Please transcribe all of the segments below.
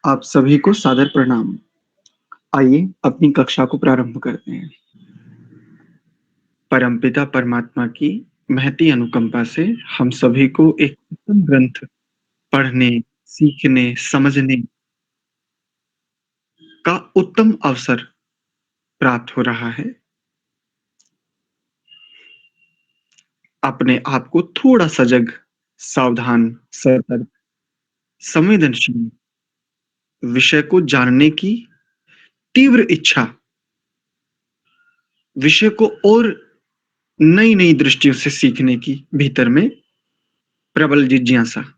आप सभी को सादर प्रणाम। आइए अपनी कक्षा को प्रारंभ करते हैं। परमपिता परमात्मा की महती अनुकंपा से हम सभी को एक उत्तम ग्रंथ पढ़ने, सीखने, समझने का उत्तम अवसर प्राप्त हो रहा है। अपने आप को थोड़ा सजग, सावधान, सतर्क, संवेदनशील, विषय को जानने की तीव्र इच्छा, विषय को और नई-नई दृष्टियों से सीखने की भीतर में प्रबल जिज्ञासा,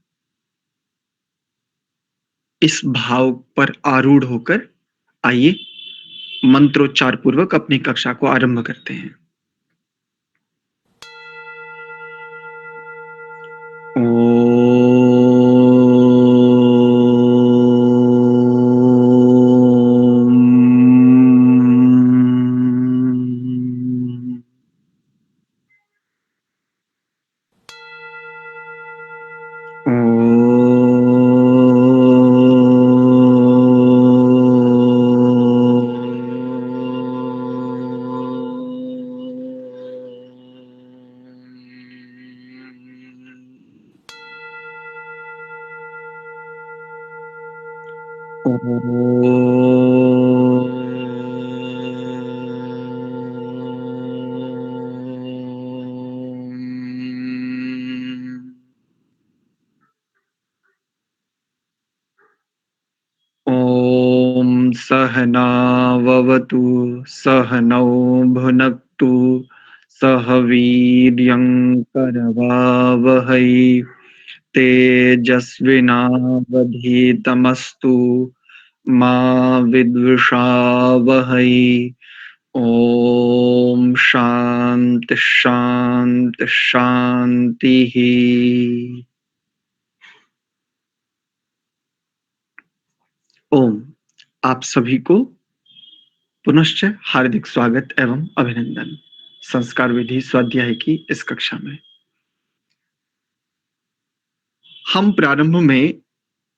इस भाव पर आरूढ़ होकर आइए मंत्रोच्चार पूर्वक अपनी कक्षा को आरंभ करते हैं। ॐ सहनाववतु सहनौ भुनक्तु सह वीर्यं करवावहै तेजस्विनावधीतमस्तु मा विद्विषावहै। ॐ शान्ति शान्ति शान्तिः। ओम आप सभी को पुनश्च हार्दिक स्वागत एवं अभिनंदन संस्कार विधि स्वाध्याय की इस कक्षा में। हम प्रारंभ में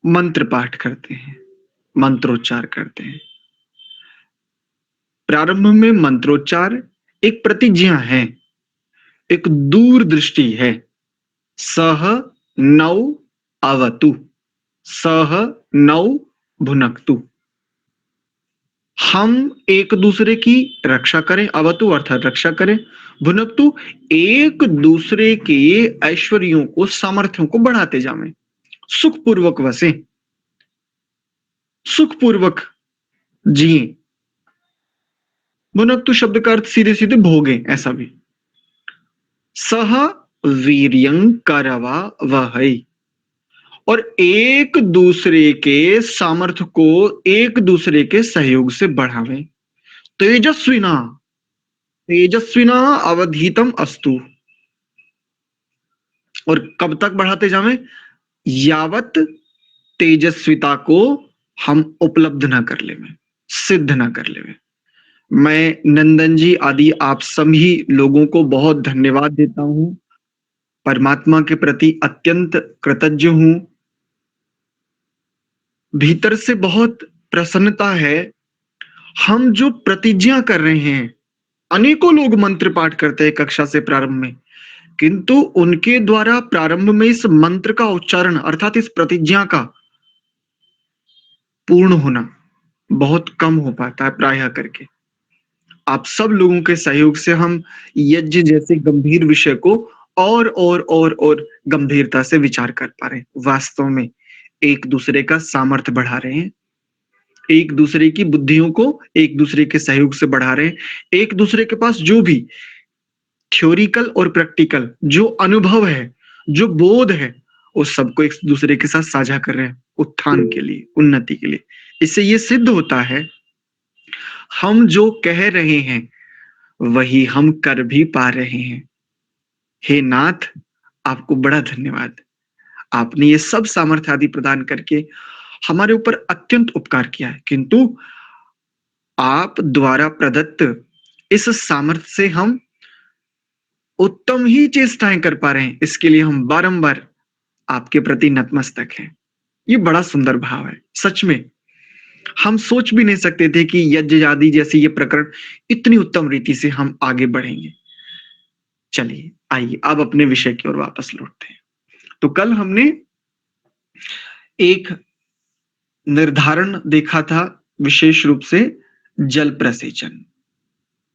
मंत्र पाठ करते हैं, मंत्रोच्चार करते हैं। प्रारंभ में मंत्रोच्चार एक प्रतिज्ञा है, एक दूरदृष्टि है। सह नौ अवतु, सह नौ भुनक्तु। हम एक दूसरे की रक्षा करें, अवतु अर्थात रक्षा करें, भुनक्तु एक दूसरे के ऐश्वर्यों को, सामर्थ्यों को बढ़ाते जावें, सुखपूर्वक वसें, सुखपूर्वक जिए। भुनक्तु शब्द का अर्थ सीधे सीधे भोगे, ऐसा भी। सह वीर्यं करवा वहै, और एक दूसरे के सामर्थ्य को एक दूसरे के सहयोग से बढ़ावें। तेजस्विना, तेजस्विना अवधीतम अस्तु। और कब तक बढ़ाते जावें? यावत तेजस्विता को हम उपलब्ध ना कर लेवें, सिद्ध ना कर लेवें। मैं नंदन जी आदि आप सभी लोगों को बहुत धन्यवाद देता हूं, परमात्मा के प्रति अत्यंत कृतज्ञ हूं। भीतर से बहुत प्रसन्नता है। हम जो प्रतिज्ञा कर रहे हैं, अनेकों लोग मंत्र पाठ करते हैं कक्षा से प्रारंभ में, किंतु उनके द्वारा प्रारंभ में इस मंत्र का उच्चारण अर्थात इस प्रतिज्ञा का पूर्ण होना बहुत कम हो पाता है प्रायः करके। आप सब लोगों के सहयोग से हम यज्ञ जैसे गंभीर विषय को और गंभीरता से विचार कर पा रहे हैं। वास्तव में एक दूसरे का सामर्थ्य बढ़ा रहे हैं, एक दूसरे की बुद्धियों को एक दूसरे के सहयोग से बढ़ा रहे हैं, एक दूसरे के पास जो भी थ्योरिकल और प्रैक्टिकल जो अनुभव है, जो बोध है, उस सबको एक दूसरे के साथ साझा कर रहे हैं उत्थान के लिए, उन्नति के लिए। इससे ये सिद्ध होता है हम जो कह रहे हैं वही हम कर भी पा रहे हैं। हे नाथ, आपको बड़ा धन्यवाद। आपने ये सब सामर्थ्य आदि प्रदान करके हमारे ऊपर अत्यंत उपकार किया है, किंतु आप द्वारा प्रदत्त इस सामर्थ्य से हम उत्तम ही चेष्टाएं कर पा रहे हैं। इसके लिए हम बारंबार आपके प्रति नतमस्तक हैं। ये बड़ा सुंदर भाव है, सच में। हम सोच भी नहीं सकते थे कि यज्ञ आदि जैसे ये प्रकरण इतनी उत्तम रीति से हम आगे बढ़ेंगे। चलिए, आइए अब अपने विषय की ओर वापस लौटते हैं। तो कल हमने एक निर्धारण देखा था, विशेष रूप से जल प्रसेचन,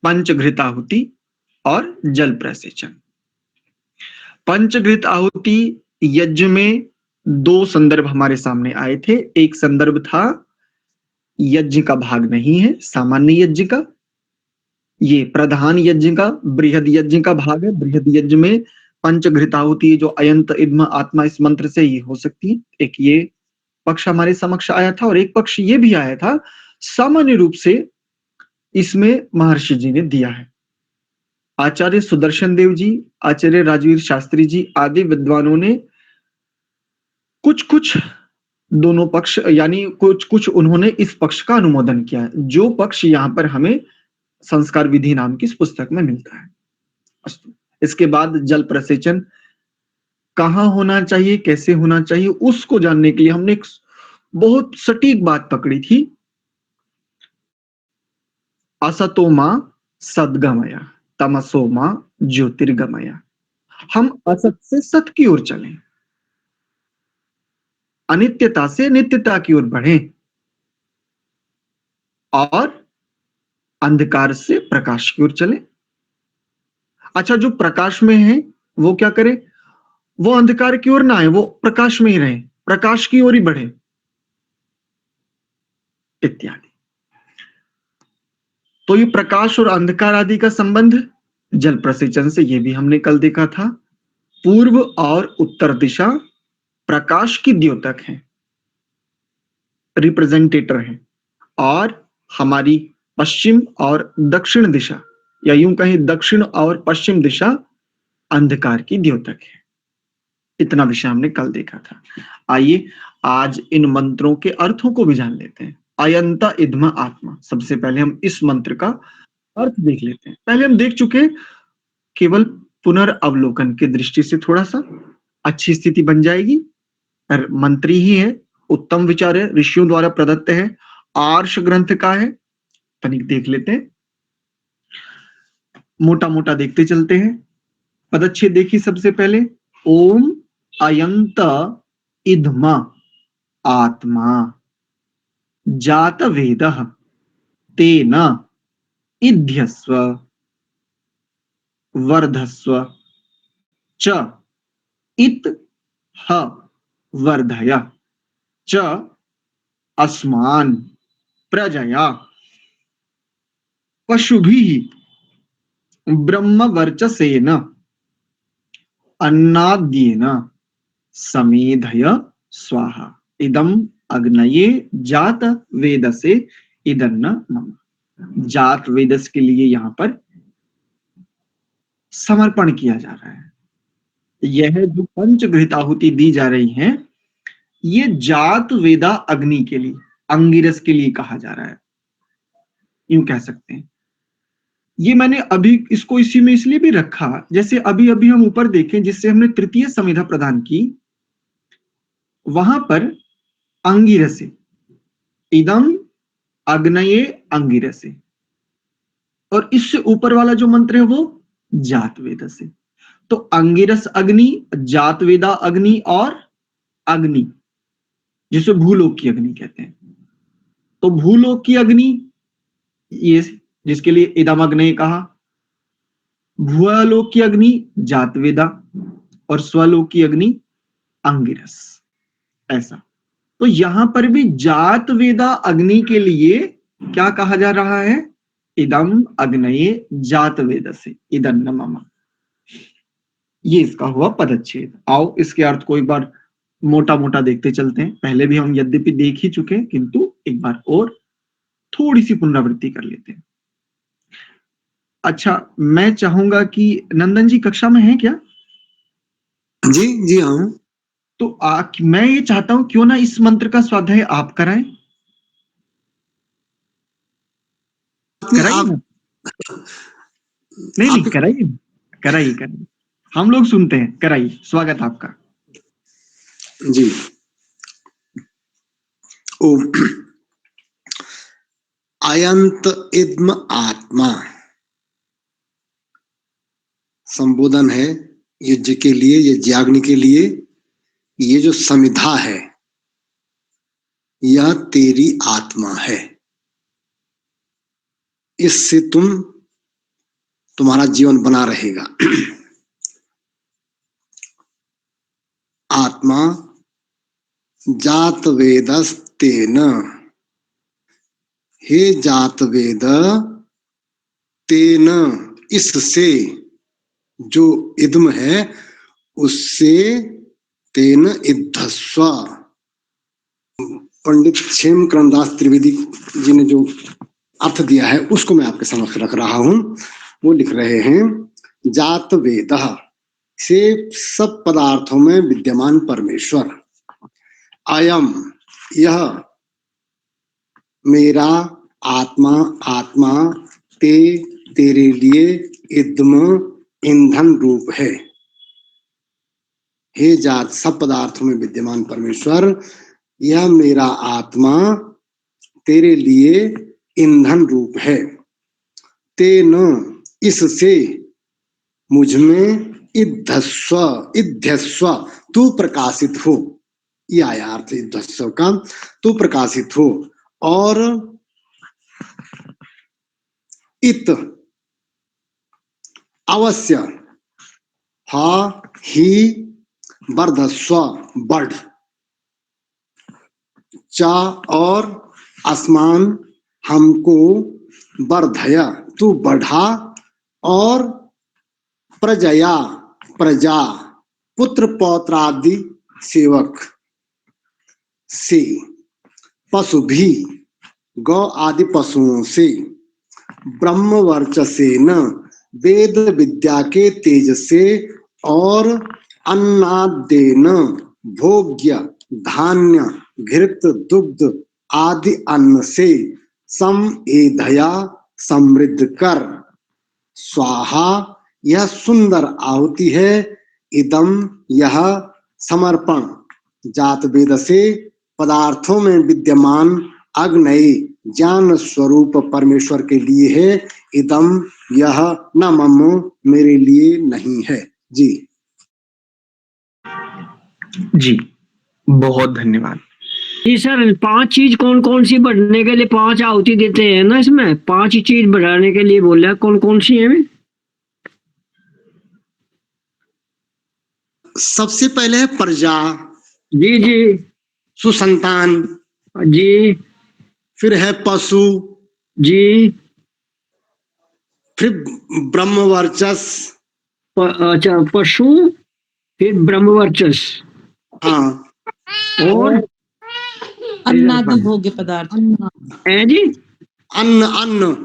पंचघृत आहुति और जल प्रसेचन। पंचघृत आहुति यज्ञ में दो संदर्भ हमारे सामने आए थे। एक संदर्भ था यज्ञ का भाग नहीं है, सामान्य यज्ञ का, ये प्रधान यज्ञ का, बृहद यज्ञ का भाग है। बृहद यज्ञ में पंचघृत आहुति जो अयंत इद्म आत्मा इस मंत्र से ही हो सकती है। एक ये पक्ष हमारे समक्ष आया था और एक पक्ष ये भी आया था सामान्य रूप से इसमें महर्षि जी ने दिया है। आचार्य सुदर्शन देव जी, आचार्य राजवीर शास्त्री जी आदि विद्वानों ने कुछ कुछ दोनों पक्ष यानी कुछ कुछ उन्होंने इस पक्ष का अनुमोदन किया है, जो पक्ष यहाँ पर हमें संस्कार विधि नाम की इस पुस्तक में मिलता है। इसके बाद जल प्रसेचन कहाँ होना चाहिए, कैसे होना चाहिए, उसको जानने के लिए हमने एक बहुत सटीक बात पकड़ी थी। असतो मां सद्गमय, तमसो मां ज्योतिर्गमय। हम असत से सत की ओर चलें, अनित्यता से नित्यता की ओर बढ़ें और अंधकार से प्रकाश की ओर चलें। अच्छा, जो प्रकाश में है वो क्या करे? वो अंधकार की ओर ना आए, वो प्रकाश में ही रहे, प्रकाश की ओर ही बढ़े इत्यादि। तो ये प्रकाश और अंधकार आदि का संबंध जल प्रसेचन से, ये भी हमने कल देखा था। पूर्व और उत्तर दिशा प्रकाश की द्योतक है, रिप्रेजेंटेटर है, और हमारी पश्चिम और दक्षिण दिशा, या यूं कहें दक्षिण और पश्चिम दिशा अंधकार की द्योतक है। इतना विषय हमने कल देखा था। आइए आज इन मंत्रों के अर्थों को भी जान लेते हैं। अयंता इद्म आत्मा, सबसे पहले हम इस मंत्र का अर्थ देख लेते हैं। पहले हम देख चुके, केवल पुनर्अवलोकन की दृष्टि से थोड़ा सा अच्छी स्थिति बन जाएगी। मंत्री ही है, उत्तम विचार है, ऋषियों द्वारा प्रदत्त है, आर्ष ग्रंथ का है। तनिक देख लेते हैं, मोटा मोटा देखते चलते हैं। पदच्छेद देखिए सबसे पहले, ओम अयंत इद्मा आत्मा जात वेद तेन इध्यस्व वर्धस्व च इत ह वर्धय च अस्मान प्रजया पशुभिः ब्रह्म वर्चसेन अन्नाद्येन समेधय स्वाहा इदम अग्नये जात वेदसे इदन्न मम। जात वेदस के लिए यहाँ पर समर्पण किया जा रहा है। यह जो पंचघृत आहुति दी जा रही है, ये जात वेदा अग्नि के लिए, अंगिरस के लिए कहा जा रहा है, यूं कह सकते हैं। ये मैंने अभी इसको इसी में इसलिए भी रखा, जैसे अभी अभी हम ऊपर देखें जिससे हमने तृतीय संविधा प्रदान की, वहां पर अंगिरसे, इदम अग्नये अंगिरसे, और इससे ऊपर वाला जो मंत्र है वो जात वेद से। तो अंगिरस अग्नि, जात वेदा अग्नि और अग्नि, जिसे भूलोक की अग्नि कहते हैं। तो भूलोक की अग्नि, ये जिसके लिए इदम अग्नि कहा, भूलोक की अग्नि जात वेदा, और स्वलोक की अग्नि अंगिरस, ऐसा। तो यहां पर भी जात वेदा अग्नि के लिए क्या कहा जा रहा है? इदम अग्नये जात वेद से इदन्न मम। ये इसका हुआ पदच्छेद। आओ इसके अर्थ को एक बार मोटा मोटा देखते चलते हैं। पहले भी हम यद्यपि देख ही चुके हैं, किंतु एक बार और थोड़ी सी पुनरावृत्ति कर लेते हैं। अच्छा, मैं चाहूंगा कि नंदन जी कक्षा में हैं क्या? जी जी हाँ। तो मैं ये चाहता हूं क्यों ना इस मंत्र का स्वाध्याय आप कराएं। कराइए आप ना। नहीं नहीं, आप कराइए कराइए कराइए, हम लोग सुनते हैं, कराइए, स्वागत आपका। जी। ओम अयंत इद्म आत्मा संबोधन है यज्ञ के लिए, यज्ञाग्नि के लिए। ये जो समिधा है यह तेरी आत्मा है। इससे तुम्हारा जीवन बना रहेगा। आत्मा जात वेदस्तेन, हे जात वेद, तेन इससे, जो इद्म है उससे, तेन इद्धस्व। पंडित क्षेम क्रमदास त्रिवेदी जी ने जो अर्थ दिया है उसको मैं आपके समक्ष रख रहा हूं। वो लिख रहे हैं, जात वेद से सब पदार्थों में विद्यमान परमेश्वर, अयम यह, मेरा आत्मा आत्मा, तेरे लिए इद्म ईंधन रूप है। हे जात सब पदार्थों में विद्यमान परमेश्वर, यह मेरा आत्मा तेरे लिए ईंधन रूप है। तेन इससे, मुझ में इद्धस्व, इध्यस्व तू प्रकाशित हो। यह आया अर्थ इद्धस्व का, तू प्रकाशित हो। और इत अवश्य, हा ही वर्धस्व बढ़, चा और आसमान हमको वर्धय तू बढ़ा, और प्रजया प्रजा पुत्र पौत्र आदि सेवक से, पशु भी गौ आदि पशुओं से, ब्रह्म वर्चसेन वेद विद्या के तेज से, और अन्नादेन भोग्य धान्य घृत दुग्ध आदि अन्न से सम एधया समृद्ध कर। स्वाहा यह सुंदर आहुति है, इदम यह समर्पण, जात वेद से पदार्थों में विद्यमान अग्नयी ज्ञान स्वरूप परमेश्वर के लिए है। इदम यह न मम, मेरे लिए नहीं है। जी जी, बहुत धन्यवाद। जी सर, 5 चीज कौन कौन सी बढ़ने के लिए 5 आहुति देते हैं ना, इसमें 5 चीज बढ़ाने के लिए बोला, कौन कौन सी है? सबसे पहले है प्रजा। जी जी। सुसंतान। जी। फिर है पशु। जी। फिर ब्रह्म वर्चस। अच्छा, पशु, फिर ब्रह्म वर्चस। हाँ। और अन्नादि भोग्य पदार्थ है जी। अन्न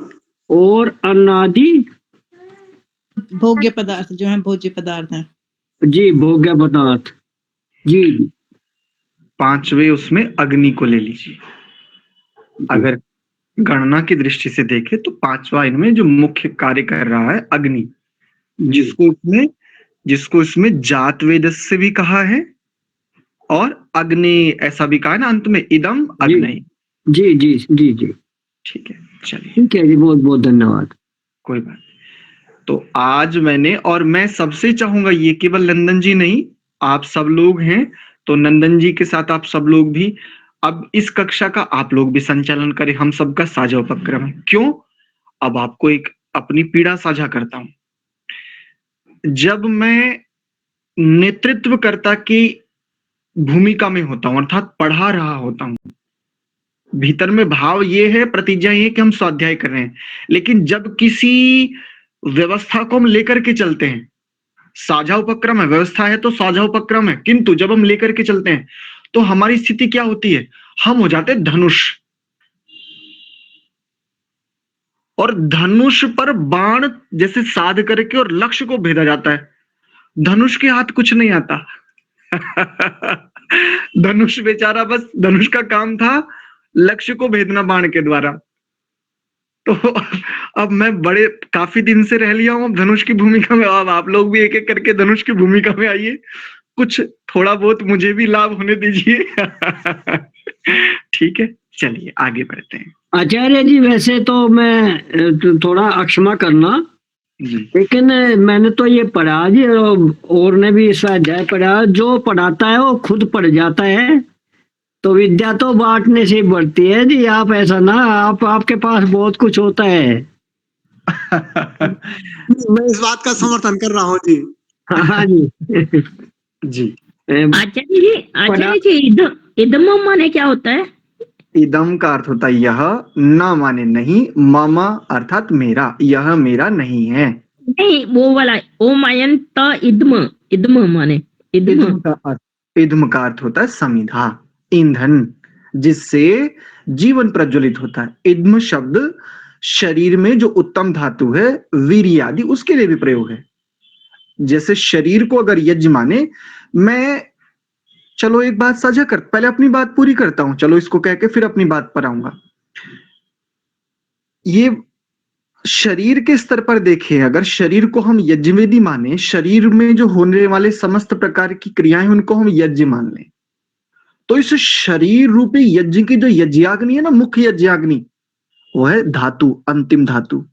और अन्नादि भोग्य पदार्थ जो है भोज्य पदार्थ है। जी, भोग्य पदार्थ। जी। 5वें उसमें अग्नि को ले लीजिए। अगर गणना की दृष्टि से देखें तो 5वां इनमें जो मुख्य कार्य कर रहा है अग्नि, जिसको इसमें जात वेद से भी कहा है और अग्नि ऐसा भी कहा है ना अंत में, इदम अग्नि। जी जी जी जी। ठीक है, चलिए। ठीक है जी, बहुत बहुत धन्यवाद। कोई बात। तो आज मैंने, और मैं सबसे चाहूंगा, ये केवल नंदन जी नहीं, आप सब लोग हैं, तो नंदन जी के साथ आप सब लोग भी अब इस कक्षा का आप लोग भी संचालन करें। हम सबका साझा उपक्रम है। क्यों? अब आपको एक अपनी पीड़ा साझा करता हूं। जब मैं नेतृत्वकर्ता की भूमिका में होता हूं, अर्थात पढ़ा रहा होता हूं, भीतर में भाव ये है, प्रतिज्ञा ये है कि हम स्वाध्याय कर रहे हैं, लेकिन जब किसी व्यवस्था को हम लेकर के चलते हैं, साझा उपक्रम है, व्यवस्था है तो साझा उपक्रम है, किंतु जब हम लेकर के चलते हैं तो हमारी स्थिति क्या होती है? हम हो जाते धनुष, और धनुष पर बाण जैसे साध करके और लक्ष्य को भेदा जाता है। धनुष के हाथ कुछ नहीं आता। धनुष बेचारा बस, धनुष का काम था लक्ष्य को भेदना बाण के द्वारा। तो अब मैं बड़े काफी दिन से रह लिया हूं धनुष की भूमिका में। अब आप लोग भी एक एक करके धनुष की भूमिका में आइए, कुछ थोड़ा बहुत मुझे भी लाभ होने दीजिए। ठीक है, चलिए आगे बढ़ते हैं। आचार्य जी वैसे तो मैं थोड़ा अक्षमा करना, जी लेकिन मैंने तो ये पढ़ा जी, और ने भी स्वाध्याय पढ़ा, जो पढ़ाता है वो खुद पढ़ जाता है, तो विद्या तो बांटने से बढ़ती है जी। आप ऐसा ना, आपके पास बहुत कुछ होता है। मैं इस बात का समर्थन कर रहा हूँ जी। हाँ जी। जी आचार्य जी इदम माने क्या होता है? इदम का अर्थ होता है यह, न माने नहीं, मम अर्थात मेरा, यह मेरा नहीं है। नहीं, वो वाला ओम अयंत इदम, इदम माने इदम। इदम का अर्थ होता है समिधा, ईंधन, जिससे जीवन प्रज्वलित होता है। इदम शब्द शरीर में जो उत्तम धातु है, वीर्य आदि, उसके लिए भी प्रयोग है। जैसे शरीर को अगर यज्ञ माने, मैं चलो एक बात साझा कर, पहले अपनी बात पूरी करता हूं, चलो इसको कह के फिर अपनी बात पर आऊंगा। ये शरीर के स्तर पर देखें, अगर शरीर को हम यज्ञवेदी माने, शरीर में जो होने वाले समस्त प्रकार की क्रियाएं उनको हम यज्ञ मान लें, तो इस शरीर रूपी यज्ञ की जो यज्ञाग्नि है ना, मुख्य यज्ञाग्नि, वो है धातु, अंतिम धातु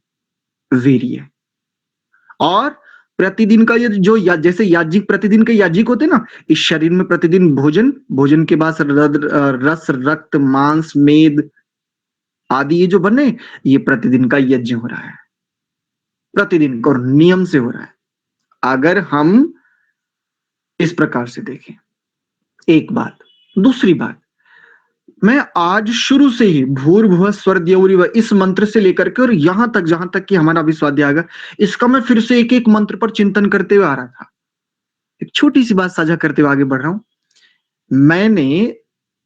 वीर्य। और प्रतिदिन का ये जो जैसे याज्ञिक प्रतिदिन के याज्ञिक होते ना, इस शरीर में प्रतिदिन भोजन, भोजन के बाद रस, रक्त, मांस, मेद आदि ये जो बने, ये प्रतिदिन का यज्ञ हो रहा है, प्रतिदिन और नियम से हो रहा है। अगर हम इस प्रकार से देखें, एक बात। दूसरी बात, मैं आज शुरू से ही भूर्भुवः स्वरद्यौरिव इस मंत्र से लेकर के और यहां तक, जहां तक कि हमारा अभी स्वाध्याय आएगा, इसका मैं फिर से एक एक मंत्र पर चिंतन करते हुए आ रहा था। एक छोटी सी बात साझा करते हुए आगे बढ़ रहा हूं। मैंने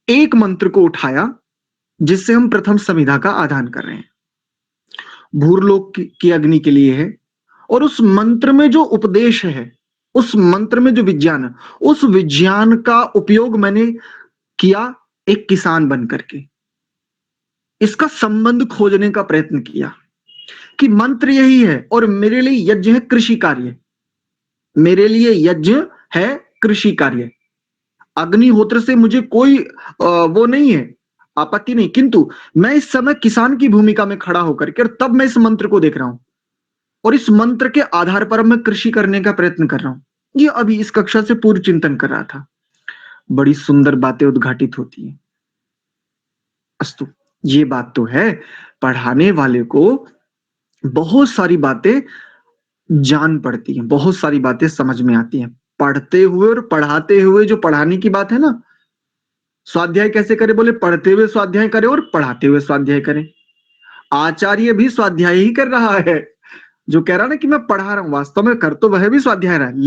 एक मंत्र को उठाया जिससे हम प्रथम संविधा का आधान कर रहे हैं, भूरलोक की अग्नि के लिए है, और उस मंत्र में जो उपदेश है, उस मंत्र में जो विज्ञान है, उस विज्ञान का उपयोग मैंने किया एक किसान बन करके। इसका संबंध खोजने का प्रयत्न किया कि मंत्र यही है और मेरे लिए यज्ञ है कृषि कार्य, मेरे लिए यज्ञ है कृषि कार्य। अग्निहोत्र से मुझे कोई वो नहीं है, आपत्ति नहीं, किंतु मैं इस समय किसान की भूमिका में खड़ा होकर के, और तब मैं इस मंत्र को देख रहा हूं, और इस मंत्र के आधार पर मैं कृषि करने का प्रयत्न कर रहा हूं। ये अभी इस कक्षा से पूर्व चिंतन कर रहा था। बड़ी सुंदर बातें उद्घाटित होती हैं। अस्तु, ये बात तो है, पढ़ाने वाले को बहुत सारी बातें जान पड़ती हैं, बहुत सारी बातें समझ में आती हैं, पढ़ते हुए और पढ़ाते हुए। जो पढ़ाने की बात है ना, स्वाध्याय कैसे करे, बोले पढ़ते हुए स्वाध्याय करे और पढ़ाते हुए स्वाध्याय करें। आचार्य भी स्वाध्याय ही कर रहा है, जो कह रहा ना कि मैं पढ़ा रहा हूं, वास्तव में कर तो वह भी स्वाध्याय रहा है।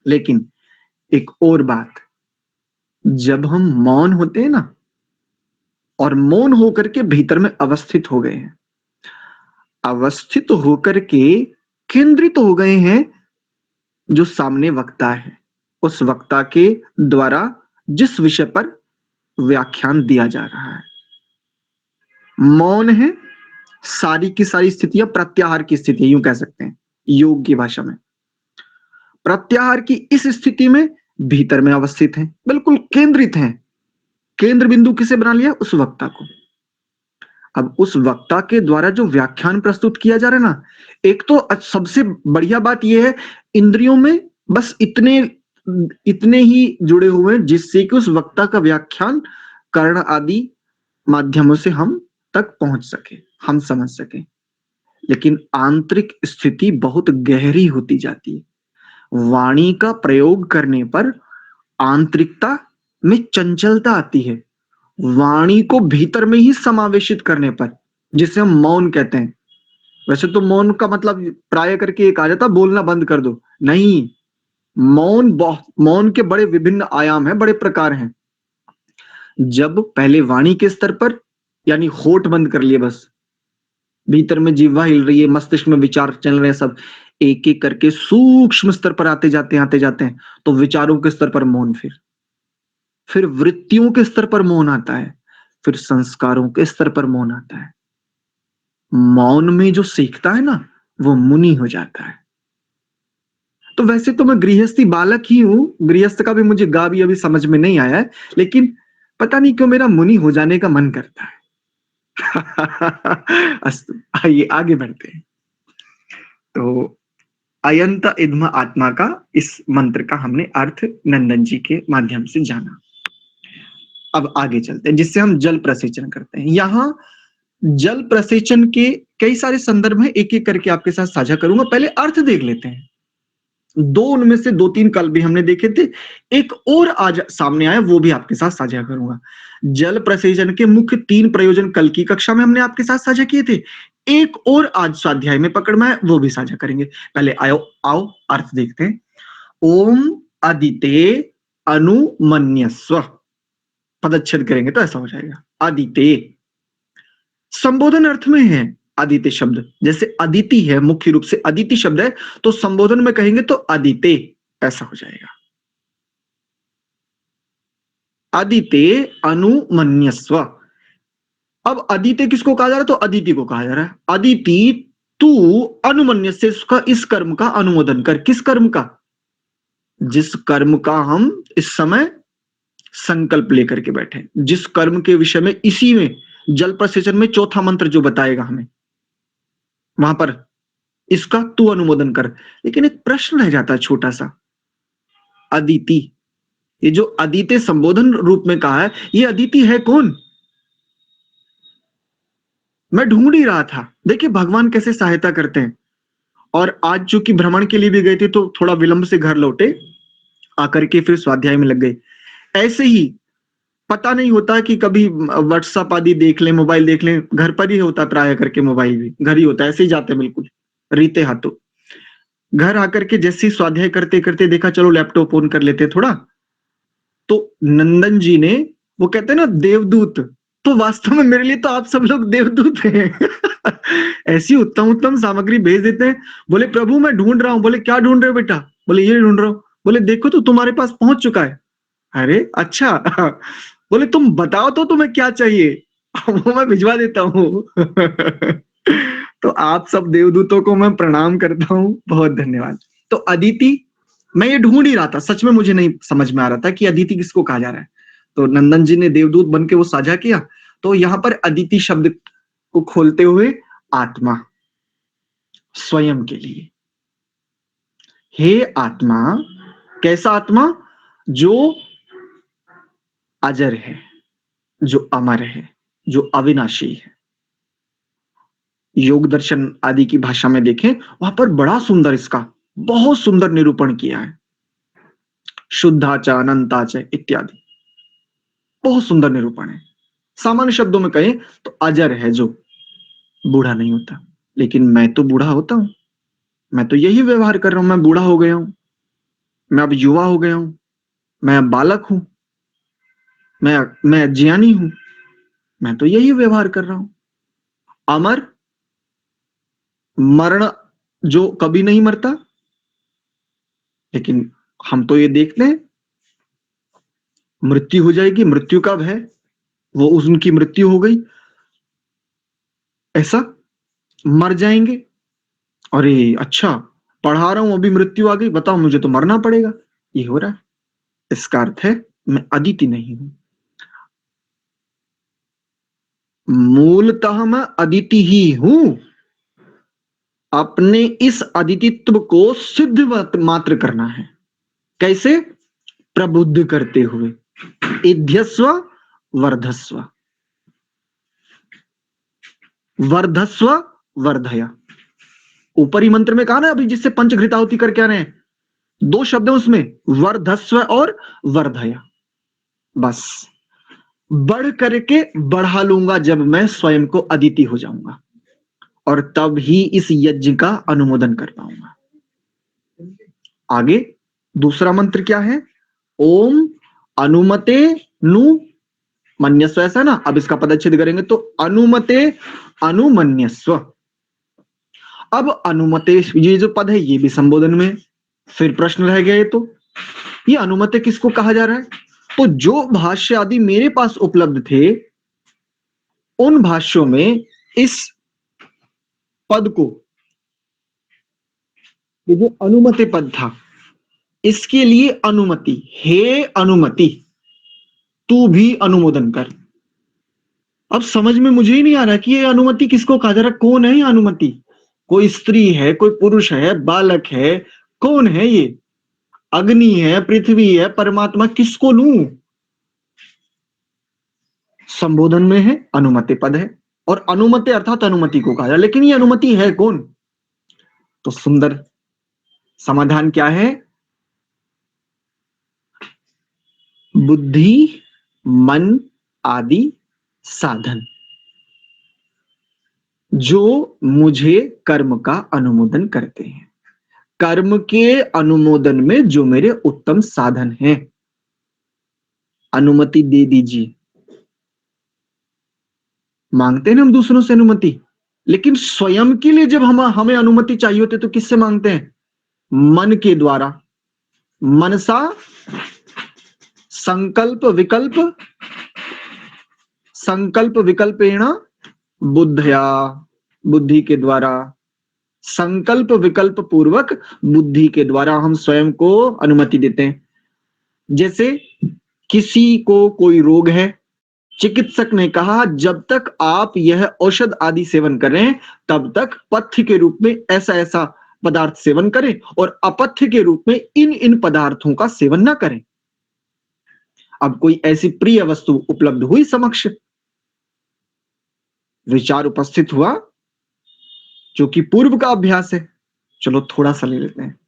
लेकिन एक और बात, जब हम मौन होते हैं ना, और मौन होकर के भीतर में अवस्थित हो गए हैं, अवस्थित होकर के केंद्रित हो गए हैं, जो सामने वक्ता है, उस वक्ता के द्वारा जिस विषय पर व्याख्यान दिया जा रहा है, मौन है, सारी की सारी स्थितियां प्रत्याहार की स्थिति, यूं कह सकते हैं योग की भाषा में। प्रत्याहार की इस स्थिति में भीतर में अवस्थित हैं, बिल्कुल केंद्रित हैं। केंद्र बिंदु किसे बना लिया, उस वक्ता को। अब उस वक्ता के द्वारा जो व्याख्यान प्रस्तुत किया जा रहा है ना, एक तो सबसे बढ़िया बात यह है, इंद्रियों में बस इतने ही जुड़े हुए हैं जिससे कि उस वक्ता का व्याख्यान कर्ण आदि माध्यमों से हम तक पहुंच सके, हम समझ सके। लेकिन आंतरिक स्थिति बहुत गहरी होती जाती है। वाणी का प्रयोग करने पर आंतरिकता में चंचलता आती है, वाणी को भीतर में ही समावेशित करने पर, जिसे हम मौन कहते हैं। वैसे तो मौन का मतलब प्राय करके एक आ जाता, बोलना बंद कर दो, नहीं। मौन के बड़े विभिन्न आयाम हैं, बड़े प्रकार हैं। जब पहले वाणी के स्तर पर, यानी होठ बंद कर लिए, बस भीतर में जिह्वा हिल रही है, मस्तिष्क में विचार चल रहे हैं, सब एक एक करके सूक्ष्म स्तर पर आते जाते हैं, तो विचारों के स्तर पर मौन, फिर वृत्तियों के स्तर पर मौन आता है, फिर संस्कारों के स्तर पर मौन आता है। मौन में जो सीखता है ना, वो मुनि हो जाता है। तो वैसे तो मैं गृहस्थी बालक ही हूं, गृहस्थ का भी मुझे गा भी अभी समझ में नहीं आया है, लेकिन पता नहीं क्यों मेरा मुनि हो जाने का मन करता है। अस्तु, आइए आगे बढ़ते हैं। तो अयंत इद्म आत्मा का इस मंत्र का हमने अर्थ नंदन जी के माध्यम से जाना। अब आगे चलते हैं, जिससे हम जल प्रसेचन करते हैं। यहाँ जल प्रसेचन के कई सारे संदर्भ हैं, एक एक करके आपके साथ साझा करूंगा। पहले अर्थ देख लेते हैं। दो उनमें से दो तीन कल भी हमने देखे थे, एक और आज सामने आया, वो भी आपके साथ साझा करूंगा। जल प्रसेचन के मुख्य तीन प्रयोजन कल की कक्षा में हमने आपके साथ साझा किए थे, एक और आज स्वाध्याय में पकड़ में है, वो भी साझा करेंगे। पहले आओ अर्थ देखते हैं। ओम अदिते अनुमन्यस्व, पदच्छेद करेंगे तो ऐसा हो जाएगा। अदिते संबोधन अर्थ में है अदिति शब्द, जैसे अदिति है मुख्य रूप से अदिति शब्द है, तो संबोधन में कहेंगे तो अदिते ऐसा हो जाएगा। अदिते अनुमन्यस्व। अब अदिति किसको कहा जा रहा है? तो अदिति को कहा जा रहा है। अदिति तू अनुमन्यस्य, इसका इस कर्म का अनुमोदन कर। किस कर्म का? जिस कर्म का हम इस समय संकल्प लेकर के बैठे, जिस कर्म के विषय में इसी में जल प्रसेचन में चौथा मंत्र जो बताएगा हमें, वहां पर इसका तू अनुमोदन कर। लेकिन एक प्रश्न रह जाता है छोटा सा। अदिति, ये जो अदिति संबोधन रूप में कहा है, ये अदिति है कौन? मैं ढूंढ ही रहा था। देखिए भगवान कैसे सहायता करते हैं। और आज चूंकि भ्रमण के लिए भी गए थे, तो थोड़ा विलंब से घर लौटे, आकर के फिर स्वाध्याय में लग गए। ऐसे ही पता नहीं होता कि कभी व्हाट्सएप आदि देख लें, मोबाइल देख लें, घर पर ही होता प्राय करके, मोबाइल भी घर ही होता है, ऐसे ही जाते हैं बिल्कुल रीते हाथों। घर आकर के जैसे ही स्वाध्याय करते करते देखा चलो लैपटॉप ऑन कर लेते थोड़ा, तो नंदन जी ने, वो कहते हैं ना देवदूत, तो वास्तव में मेरे लिए तो आप सब लोग देवदूत हैं। ऐसी उत्तम उत्तम सामग्री भेज देते हैं। बोले प्रभु मैं ढूंढ रहा हूं। बोले क्या ढूंढ रहे हो बेटा? बोले ये ढूंढ रहा हूं। बोले देखो तो तुम्हारे पास पहुंच चुका है। अरे अच्छा। बोले तुम बताओ तो तुम्हें क्या चाहिए, वो मैं भिजवा देता हूँ। तो आप सब देवदूतों को मैं प्रणाम करता हूँ, बहुत धन्यवाद। तो अदिति, मैं ये ढूंढ ही रहा था, सच में मुझे नहीं समझ में आ रहा था कि अदिति किसको कहा जा रहा है। तो नंदन जी ने देवदूत बन के वो साझा किया। तो यहां पर अदिति शब्द को खोलते हुए आत्मा, स्वयं के लिए। हे आत्मा, कैसा आत्मा? जो अजर है, जो अमर है, जो अविनाशी है। योग दर्शन आदि की भाषा में देखें, वहां पर बड़ा सुंदर इसका बहुत सुंदर निरूपण किया है। शुद्धाच अनंताच इत्यादि बहुत सुंदर निरूपण है। सामान्य शब्दों में कहें तो अजर है, जो बूढ़ा नहीं होता। लेकिन मैं तो बूढ़ा होता हूं, मैं तो यही व्यवहार कर रहा हूं। मैं बूढ़ा हो गया हूं, मैं अब युवा हो गया हूं, मैं अब बालक हूं, मैं अज्ञानी हूं, मैं तो यही व्यवहार कर रहा हूं। अमर, मरण जो कभी नहीं मरता, लेकिन हम तो ये देखते हैं मृत्यु हो जाएगी, मृत्यु कब है, वो उनकी मृत्यु हो गई, ऐसा मर जाएंगे। अरे अच्छा, पढ़ा रहा हूं अभी मृत्यु आ गई, बताओ मुझे तो मरना पड़ेगा, ये हो रहा है। इसका अर्थ है मैं अदिति नहीं हूं। मूलतः मैं अदिति ही हूं। अपने इस अदितित्व को सिद्ध मात्र करना है। कैसे? प्रबुद्ध करते हुए। इध्यस्व वर्धस्व, वर्धस्व वर्धया। ऊपरी मंत्र में कहा ना अभी, जिससे पंचघृताहुति करके आ रहे हैं, दो शब्द हैं उसमें, वर्धस्व और वर्धया। बस बढ़ करके बढ़ा लूंगा जब मैं स्वयं को अदिति हो जाऊंगा, और तब ही इस यज्ञ का अनुमोदन कर पाऊंगा। आगे दूसरा मंत्र क्या है? ओम अनुमते नु मन्यस्व, ऐसा ना। अब इसका पदच्छेद करेंगे तो अनुमते अनुमन्यस्व। अब अनुमते, ये जो पद है ये भी संबोधन में, फिर प्रश्न रह गया। ये अनुमते किसको कहा जा रहा है? तो जो भाष्य आदि मेरे पास उपलब्ध थे, उन भाष्यों में इस पद को, ये जो अनुमति पद था, इसके लिए अनुमति, हे अनुमति, तू भी अनुमोदन कर। अब समझ में मुझे ही नहीं आ रहा कि ये अनुमति किसको कहा जा रहा है, कौन है ये अनुमति? कोई स्त्री है, कोई पुरुष है, बालक है, कौन है ये? अग्नि है, पृथ्वी है, परमात्मा, किसको लूं? संबोधन में है, अनुमति पद है, और अनुमति अर्थात अनुमति को कहा जाए, लेकिन ये अनुमति है कौन? तो सुंदर समाधान क्या है? बुद्धि, मन आदि साधन, जो मुझे कर्म का अनुमोदन करते हैं। कर्म के अनुमोदन में जो मेरे उत्तम साधन हैं, अनुमति दे दीजिए। मांगते हैं ना हम दूसरों से अनुमति, लेकिन स्वयं के लिए जब हमें अनुमति चाहिए होती है तो किससे मांगते हैं? मन के द्वारा। मनसा संकल्प विकल्प, संकल्प विकल्पेण बुद्धया, बुद्धि के द्वारा, संकल्प विकल्प पूर्वक बुद्धि के द्वारा हम स्वयं को अनुमति देते हैं। जैसे किसी को कोई रोग है, चिकित्सक ने कहा जब तक आप यह औषध आदि सेवन कर रहे हैं तब तक पथ्य के रूप में ऐसा ऐसा पदार्थ सेवन करें और अपथ्य के रूप में इन इन पदार्थों का सेवन ना करें। अब कोई ऐसी प्रिय वस्तु उपलब्ध हुई समक्ष, विचार उपस्थित हुआ जो कि पूर्व का अभ्यास है, चलो थोड़ा सा ले लेते हैं।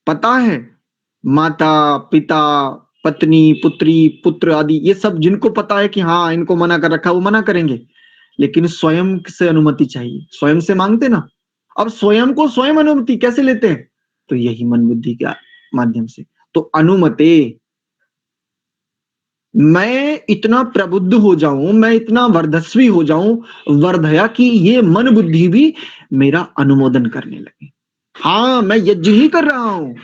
पता है माता पिता पत्नी पुत्री पुत्र आदि ये सब जिनको पता है कि हाँ इनको मना कर रखा, वो मना करेंगे, लेकिन स्वयं से अनुमति चाहिए, स्वयं से मांगते ना। अब स्वयं को स्वयं अनुमति कैसे लेते हैं? तो यही मन बुद्धि के माध्यम से। तो अनुमते, मैं इतना प्रबुद्ध हो जाऊं, मैं इतना वर्धस्वी हो जाऊं, वर्धया कि ये मन बुद्धि भी मेरा अनुमोदन करने लगे। हाँ मैं यज्ञ ही कर रहा हूं,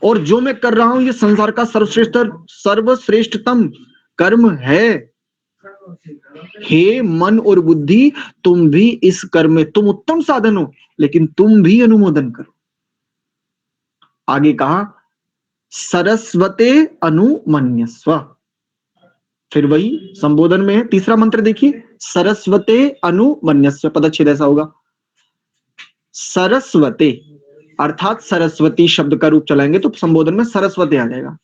और जो मैं कर रहा हूं ये संसार का सर्वश्रेष्ठतम कर्म है। हे मन और बुद्धि, तुम भी इस कर्म में, तुम उत्तम साधन हो, लेकिन तुम भी अनुमोदन करो। आगे कहा सरस्वते अनुमन्यस्व, फिर वही संबोधन में है, तीसरा मंत्र देखिए, सरस्वते अनुमन्यस्व, पदच्छेद ऐसा होगा। सरस्वते अर्थात सरस्वती शब्द का रूप चलाएंगे तो संबोधन में सरस्वती आ जाएगा।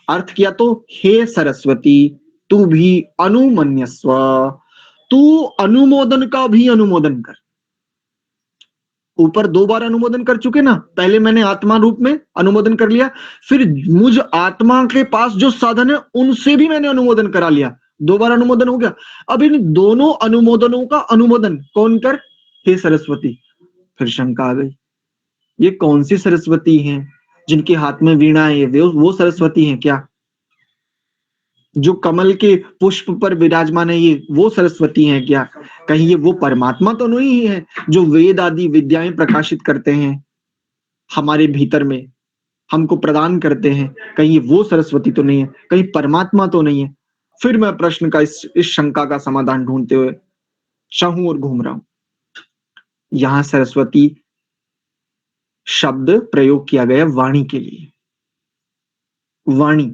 अर्थ किया तो हे सरस्वती तू भी अनुमन्यस्व, तू अनुमोदन का भी अनुमोदन कर। ऊपर 2 बार अनुमोदन कर चुके ना, पहले मैंने आत्मा रूप में अनुमोदन कर लिया, फिर मुझ आत्मा के पास जो साधन है उनसे भी मैंने अनुमोदन करा लिया, 2 बार अनुमोदन हो गया। अब इन दोनों अनुमोदनों का अनुमोदन कौन कर? हे सरस्वती। फिर शंका आ गई, ये कौन सी सरस्वती हैं? जिनके हाथ में वीणा है वो सरस्वती हैं क्या? जो कमल के पुष्प पर विराजमान है ये वो सरस्वती हैं क्या? कहीं ये वो परमात्मा तो नहीं है जो वेद आदि विद्याएं प्रकाशित करते हैं हमारे भीतर में, हमको प्रदान करते हैं? कहीं ये वो सरस्वती तो नहीं है, कहीं परमात्मा तो नहीं है? फिर मैं प्रश्न का इस शंका का समाधान ढूंढते हुए चाहूं और घूम रहा हूं। यहां सरस्वती शब्द प्रयोग किया गया वाणी के लिए। वाणी,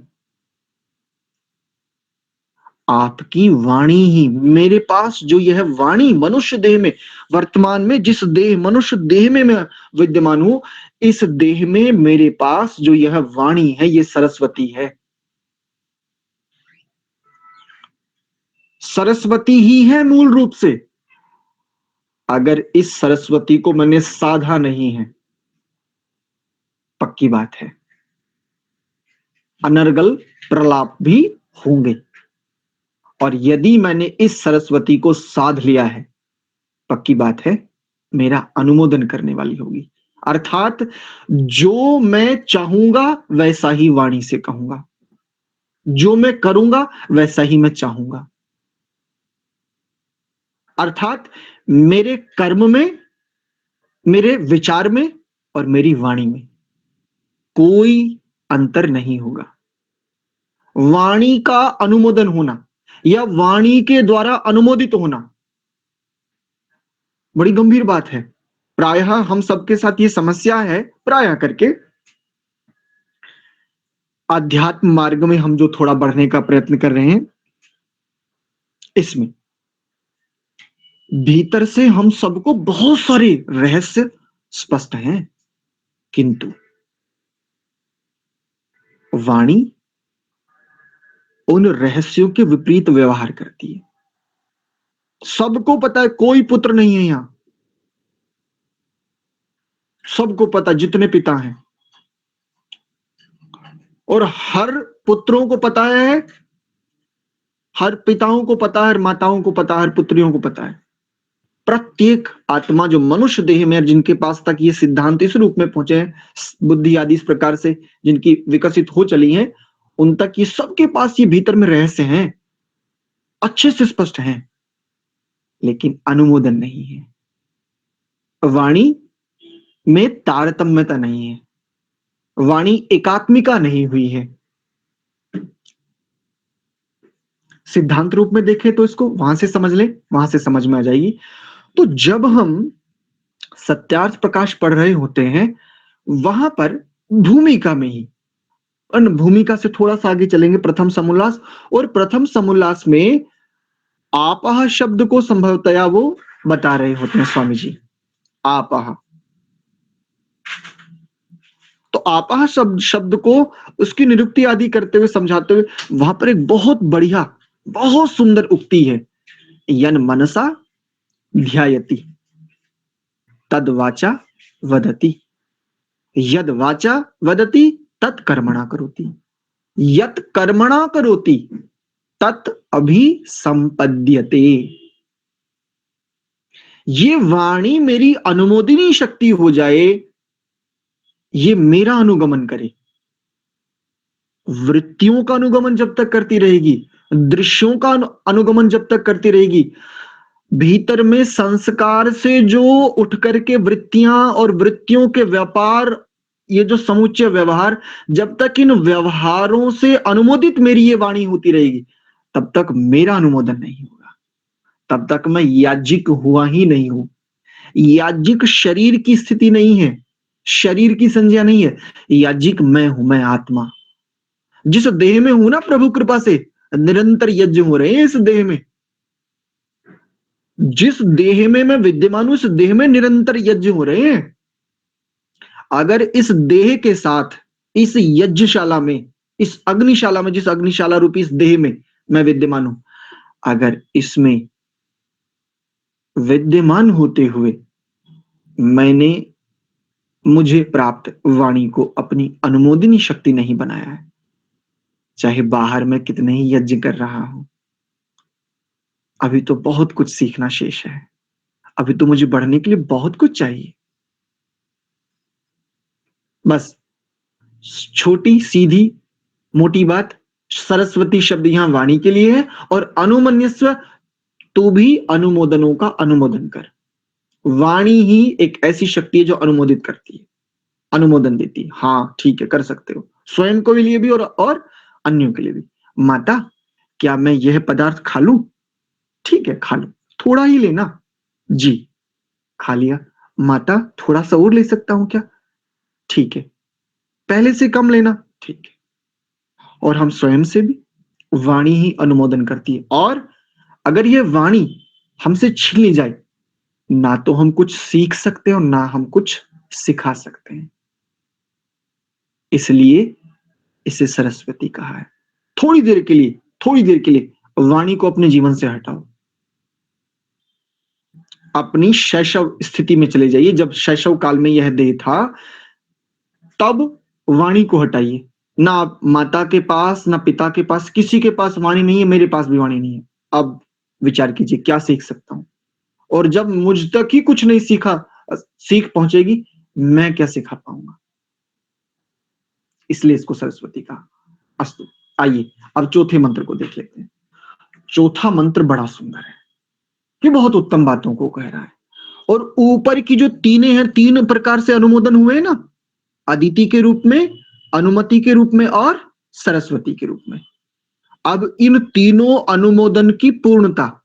आपकी वाणी ही, मेरे पास जो यह वाणी मनुष्य देह में, वर्तमान में जिस देह मनुष्य देह में मैं विद्यमान हूं, इस देह में मेरे पास जो यह वाणी है ये सरस्वती है। सरस्वती ही है मूल रूप से। अगर इस सरस्वती को मैंने साधा नहीं है, पक्की बात है अनर्गल प्रलाप भी होंगे, और यदि मैंने इस सरस्वती को साध लिया है, पक्की बात है मेरा अनुमोदन करने वाली होगी। अर्थात जो मैं चाहूंगा वैसा ही वाणी से कहूंगा, जो मैं करूंगा वैसा ही मैं चाहूंगा। अर्थात मेरे कर्म में, मेरे विचार में और मेरी वाणी में कोई अंतर नहीं होगा। वाणी का अनुमोदन होना या वाणी के द्वारा अनुमोदित होना बड़ी गंभीर बात है। प्रायः हम सबके साथ ये समस्या है, प्रायः करके आध्यात्म मार्ग में हम जो थोड़ा बढ़ने का प्रयत्न कर रहे हैं, इसमें भीतर से हम सबको बहुत सारे रहस्य स्पष्ट हैं, किंतु वाणी उन रहस्यों के विपरीत व्यवहार करती है। सबको पता है कोई पुत्र नहीं है यहां, सबको पता जितने पिता हैं, और हर पुत्रों को पता है, हर पिताओं को पता है, हर माताओं को पता है, हर पुत्रियों को पता है। प्रत्येक आत्मा जो मनुष्य देह में, जिनके पास तक ये सिद्धांत इस रूप में पहुंचे हैं, बुद्धि आदि इस प्रकार से जिनकी विकसित हो चली हैं, उन तक ये सबके पास ये भीतर में रहस्य हैं, अच्छे से स्पष्ट हैं, लेकिन अनुमोदन नहीं है। वाणी में तारतम्यता नहीं है, वाणी एकात्मिका नहीं हुई है। सिद्धांत रूप में देखें तो इसको वहां से समझ ले, वहां से समझ में आ जाएगी। तो जब हम सत्यार्थ प्रकाश पढ़ रहे होते हैं, वहां पर भूमिका में ही, भूमिका से थोड़ा सा आगे चलेंगे प्रथम समुल्लास, और प्रथम समुल्लास में आपह शब्द को संभवतया वो बता रहे होते हैं स्वामी जी। आपह, तो आपह शब्द को उसकी निरुक्ति आदि करते हुए, समझाते हुए, वहां पर एक बहुत बढ़िया, बहुत सुंदर उक्ति है, यन मनसा ध्यायति तद वाचा वदति, यद वाचा वदति तत् कर्मणा करोति, यत कर्मणा करोति तत् अभिसंपद्यते। ये वाणी मेरी अनुमोदिनी शक्ति हो जाए, ये मेरा अनुगमन करे। वृत्तियों का अनुगमन जब तक करती रहेगी, दृश्यों का अनुगमन जब तक करती रहेगी, भीतर में संस्कार से जो उठ करके वृत्तियां और वृत्तियों के व्यापार, ये जो समुच्चय व्यवहार, जब तक इन व्यवहारों से अनुमोदित मेरी ये वाणी होती रहेगी, तब तक मेरा अनुमोदन नहीं होगा, तब तक मैं याज्ञिक हुआ ही नहीं हूं। याज्ञिक शरीर की स्थिति नहीं है, शरीर की संज्ञा नहीं है, याज्ञिक मैं हूं, मैं आत्मा। जिस देह में हूं ना, प्रभु कृपा से निरंतर यज्ञ हो रहे हैं इस देह में, जिस देह में मैं विद्यमान हूं, इस देह में निरंतर यज्ञ हो रहे हैं। अगर इस देह के साथ, इस यज्ञशाला में, इस अग्निशाला में, जिस अग्निशाला रूपी इस देह में मैं विद्यमान हूं, अगर इसमें विद्यमान होते हुए मैंने मुझे प्राप्त वाणी को अपनी अनुमोदिनी शक्ति नहीं बनाया है, चाहे बाहर में कितने ही यज्ञ कर रहा हूं, अभी तो बहुत कुछ सीखना शेष है, अभी तो मुझे बढ़ने के लिए बहुत कुछ चाहिए। बस छोटी सीधी मोटी बात, सरस्वती शब्द यहां वाणी के लिए है, और अनुमन्यस्व, तू भी अनुमोदनों का अनुमोदन कर। वाणी ही एक ऐसी शक्ति है जो अनुमोदित करती है, अनुमोदन देती है। हाँ ठीक है, कर सकते हो, स्वयं को लिए भी और अन्यों के लिए भी। माता, क्या मैं यह पदार्थ खा लूं? ठीक है, खा लो, थोड़ा ही लेना। जी, खा लिया। माता, थोड़ा सा और ले सकता हूं क्या? ठीक है, पहले से कम लेना। ठीक है। और हम स्वयं से भी वाणी ही अनुमोदन करती है, और अगर यह वाणी हमसे छीन ली जाए, ना तो हम कुछ सीख सकते हैं और ना हम कुछ सिखा सकते हैं। इसलिए इसे सरस्वती कहा है। थोड़ी देर के लिए, थोड़ी देर के लिए वाणी को अपने जीवन से हटाओ, अपनी शैशव स्थिति में चले जाइए। जब शैशव काल में यह देह था, तब वाणी को हटाइए। ना आप माता के पास, ना पिता के पास, किसी के पास वाणी नहीं है, मेरे पास भी वाणी नहीं है। अब विचार कीजिए, क्या सीख सकता हूं? और जब मुझ तक ही कुछ नहीं सीख पहुंचेगी, मैं क्या सिखा पाऊंगा? इसलिए इसको सरस्वती कहा। अस्तु, आइए अब चौथे मंत्र को देख लेते हैं। चौथा मंत्र बड़ा सुंदर है, ये बहुत उत्तम बातों को कह रहा है। और ऊपर की जो तीनें हैं, तीन प्रकार से अनुमोदन हुए ना, अदिति के रूप में, अनुमति के रूप में और सरस्वती के रूप में। अब इन तीनों अनुमोदन की पूर्णता,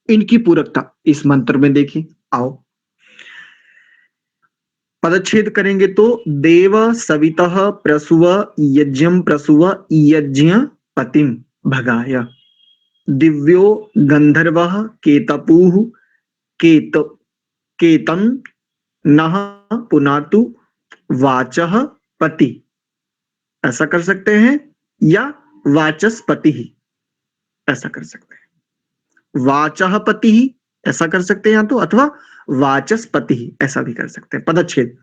इनकी पूरकता इस मंत्र में देखिए। आओ, पदच्छेद करेंगे तो देव सवितः प्रसुव यज्ञम प्रसुव यज्ञ पतिम भगाय, दिव्यो गंधर्वः केतपुः केत केतम नः पुनातु वाचः पति, ऐसा कर सकते हैं, या वाचस्पति ही ऐसा कर सकते हैं। वाचः पति ही ऐसा कर सकते हैं या तो, अथवा वाचस्पति ही ऐसा भी कर सकते हैं। पदच्छेद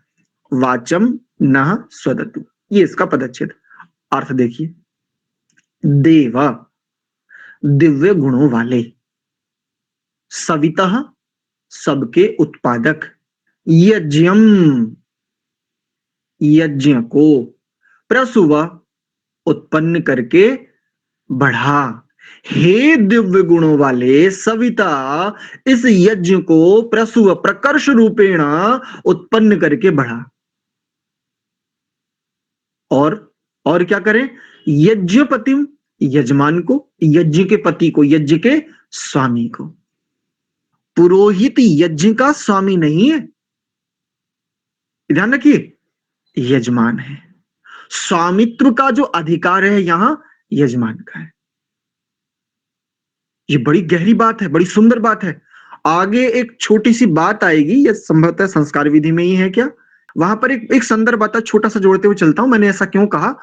वाचम नः स्वदतु, ये इसका पदच्छेद। अर्थ देखिए, देव दिव्य गुणों वाले, सवितः सबके उत्पादक, यज्ञम यज्ञ को, प्रसुव उत्पन्न करके बढ़ा। हे दिव्य गुणों वाले सविता, इस यज्ञ को प्रसुव प्रकर्ष रूपेण उत्पन्न करके बढ़ा। और क्या करें? यज्ञपतिम, यजमान को, यज्ञ के पति को, यज्ञ के स्वामी को। पुरोहित यज्ञ का स्वामी नहीं है, ध्यान रखिए, यजमान है। स्वामित्व का जो अधिकार है यहां यजमान का है। ये बड़ी गहरी बात है, बड़ी सुंदर बात है। आगे एक छोटी सी बात आएगी, यह संभवतः संस्कार विधि में ही है क्या, वहां पर एक संदर्भ आता, छोटा सा जोड़ते हुए चलता हूं। मैंने ऐसा क्यों कहा?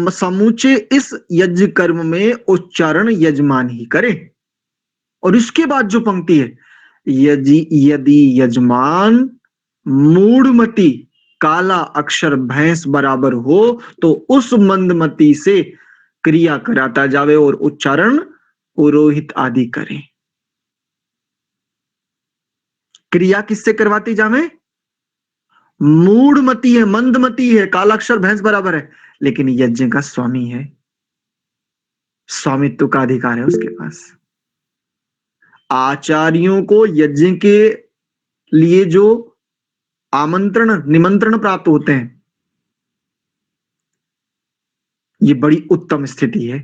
समूचे इस यज्ञ कर्म में उच्चारण यजमान ही करे। और इसके बाद जो पंक्ति है, यदि यजमान मूढ़मती काला अक्षर भैंस बराबर हो तो उस मंदमती से क्रिया कराता जावे और उच्चारण पुरोहित आदि करे। क्रिया किससे करवाती जावे? मूढ़मती है, मंदमती है, कालाक्षर भैंस बराबर है, लेकिन यज्ञ का स्वामी है, स्वामित्व का अधिकार है उसके पास। आचार्यों को यज्ञ के लिए जो निमंत्रण प्राप्त होते हैं, ये बड़ी उत्तम स्थिति है,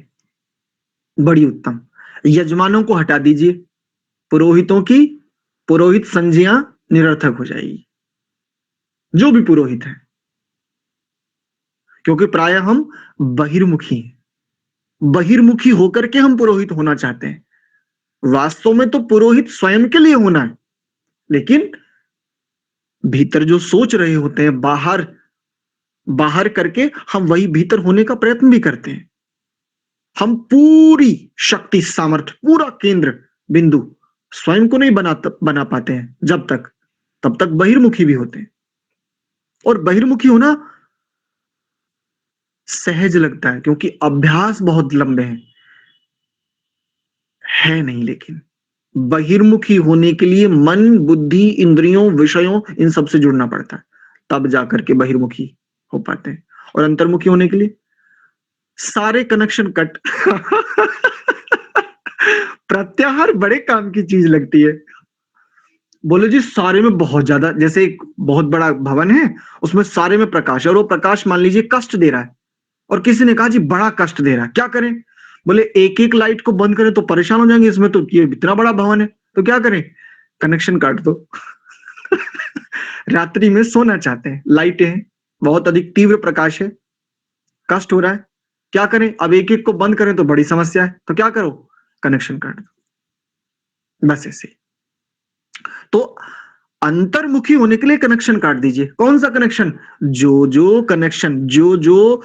बड़ी उत्तम। यजमानों को हटा दीजिए, पुरोहितों की पुरोहित संज्ञा निरर्थक हो जाएगी, जो भी पुरोहित है, क्योंकि प्रायः हम बहिर्मुखी हैं, बहिर्मुखी होकर के हम पुरोहित होना चाहते हैं। वास्तव में तो पुरोहित स्वयं के लिए होना है, लेकिन भीतर जो सोच रहे होते हैं, बाहर करके हम वही भीतर होने का प्रयत्न भी करते हैं। हम पूरी शक्ति सामर्थ्य, पूरा केंद्र बिंदु स्वयं को नहीं बना पाते हैं तब तक बहिर्मुखी भी होते हैं। और बहिर्मुखी होना सहज लगता है, क्योंकि अभ्यास बहुत लंबे है नहीं, लेकिन बहिर्मुखी होने के लिए मन, बुद्धि, इंद्रियों, विषयों, इन सब से जुड़ना पड़ता है, तब जाकर के बहिर्मुखी हो पाते हैं। और अंतर्मुखी होने के लिए सारे कनेक्शन कट। प्रत्याहार बड़े काम की चीज लगती है। बोलो जी, सारे में बहुत ज्यादा, जैसे एक बहुत बड़ा भवन है, उसमें सारे में प्रकाश, और वो प्रकाश मान लीजिए कष्ट दे रहा है, और किसी ने कहा जी बड़ा कष्ट दे रहा है, क्या करें? बोले एक एक लाइट को बंद करें तो परेशान हो जाएंगे, इसमें तो ये इतना बड़ा भवन है, तो क्या करें? कनेक्शन काट दो। रात्रि में सोना चाहते हैं, लाइटें हैं, बहुत अधिक तीव्र प्रकाश है, कष्ट हो रहा है, क्या करें? अब एक एक को बंद करें तो बड़ी समस्या है, तो क्या करो? कनेक्शन काट दो। बस ऐसे। तो अंतर्मुखी होने के लिए कनेक्शन काट दीजिए। कौन सा कनेक्शन? जो कनेक्शन, जो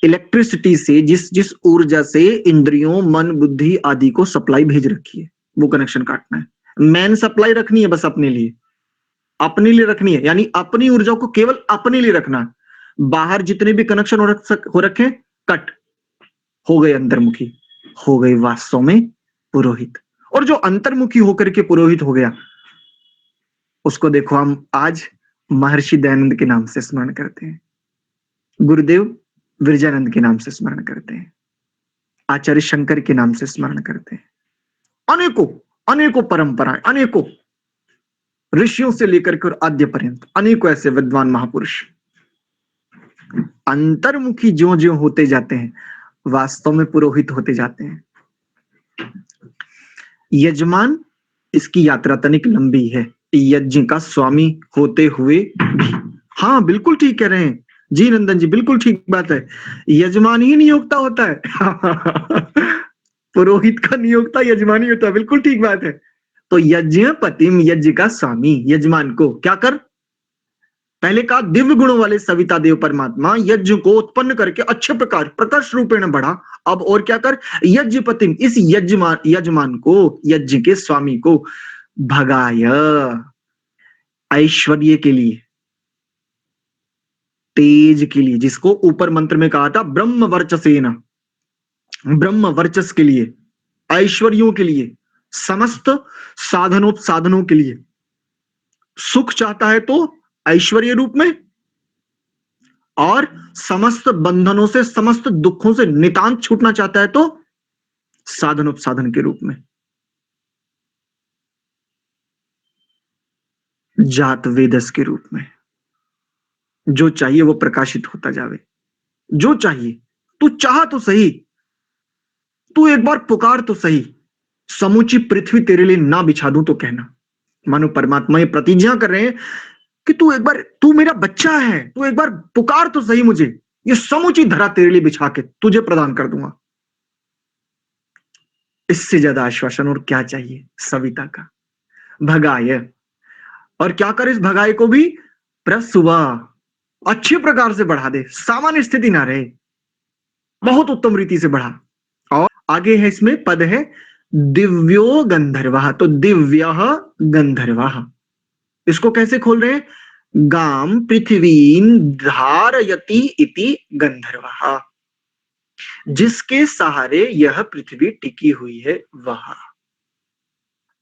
इलेक्ट्रिसिटी से, जिस ऊर्जा से इंद्रियों, मन, बुद्धि आदि को सप्लाई भेज रखी है, वो कनेक्शन काटना है। मेन सप्लाई रखनी है बस अपने लिए रखनी है, यानी अपनी ऊर्जा को केवल अपने लिए रखना है। बाहर जितने भी कनेक्शन हो रखे, कट हो गए, अंतर्मुखी हो गए वास्तव में पुरोहित। और जो अंतर्मुखी होकर के पुरोहित हो गया, उसको देखो हम आज महर्षि दयानंद के नाम से स्मरण करते हैं, गुरुदेव विरजानंद के नाम से स्मरण करते हैं, आचार्य शंकर के नाम से स्मरण करते हैं। अनेकों परंपराएं, अनेकों ऋषियों से लेकर के आद्य पर्यंत अनेकों ऐसे विद्वान महापुरुष अंतर्मुखी जो होते जाते हैं, वास्तव में पुरोहित होते जाते हैं। यजमान इसकी यात्रा तनिक लंबी है, यज्ञ का स्वामी होते हुए भी। हाँ बिल्कुल ठीक कह रहे हैं जी नंदन जी, बिल्कुल ठीक बात है। यजमान ही नियोक्ता होता है पुरोहित का नियोक्ता यजमान ही होता है, बिल्कुल ठीक बात है। तो यज्ञ पतिम, यज्ञ का स्वामी यजमान को क्या कर, पहले कहा दिव्य गुणों वाले सविता देव परमात्मा यज्ञ को उत्पन्न करके अच्छे प्रकार प्रकर्ष रूपेण बढ़ा। अब और क्या कर, यज्ञ पतिम, इस यजमान को, यज्ञ के स्वामी को भगाय, ऐश्वर्य के लिए, तेज के लिए, जिसको ऊपर मंत्र में कहा था ब्रह्म वर्चसेन, ब्रह्म वर्चस के लिए, ऐश्वर्यों के लिए, समस्त साधनों के लिए। सुख चाहता है तो ऐश्वर्य रूप में, और समस्त बंधनों से, समस्त दुखों से नितांत छूटना चाहता है तो साधनोपसाधन के रूप में, जात वेदस के रूप में। जो चाहिए वो प्रकाशित होता जावे, जो चाहिए, तू चाह तो सही, तू एक बार पुकार तो सही, समूची पृथ्वी तेरे लिए ना बिछा दूं तो कहना। मानो परमात्मा ये प्रतिज्ञा कर रहे हैं कि तू एक बार, तू मेरा बच्चा है, तू एक बार पुकार तो सही मुझे, ये समूची धरा तेरे लिए बिछा के तुझे प्रदान कर दूंगा। इससे ज्यादा आश्वासन और क्या चाहिए सविता का। भगाय, और क्या कर इस भगाय को भी प्रसुवा, अच्छे प्रकार से बढ़ा दे, सामान्य स्थिति ना रहे, बहुत उत्तम रीति से बढ़ा। और आगे है इसमें पद है दिव्यो गंधर्वा, तो दिव्य गंधर्वा, इसको कैसे खोल रहे हैं, गाम पृथ्वीं धारयति इति गंधर्वा, जिसके सहारे यह पृथ्वी टिकी हुई है वह।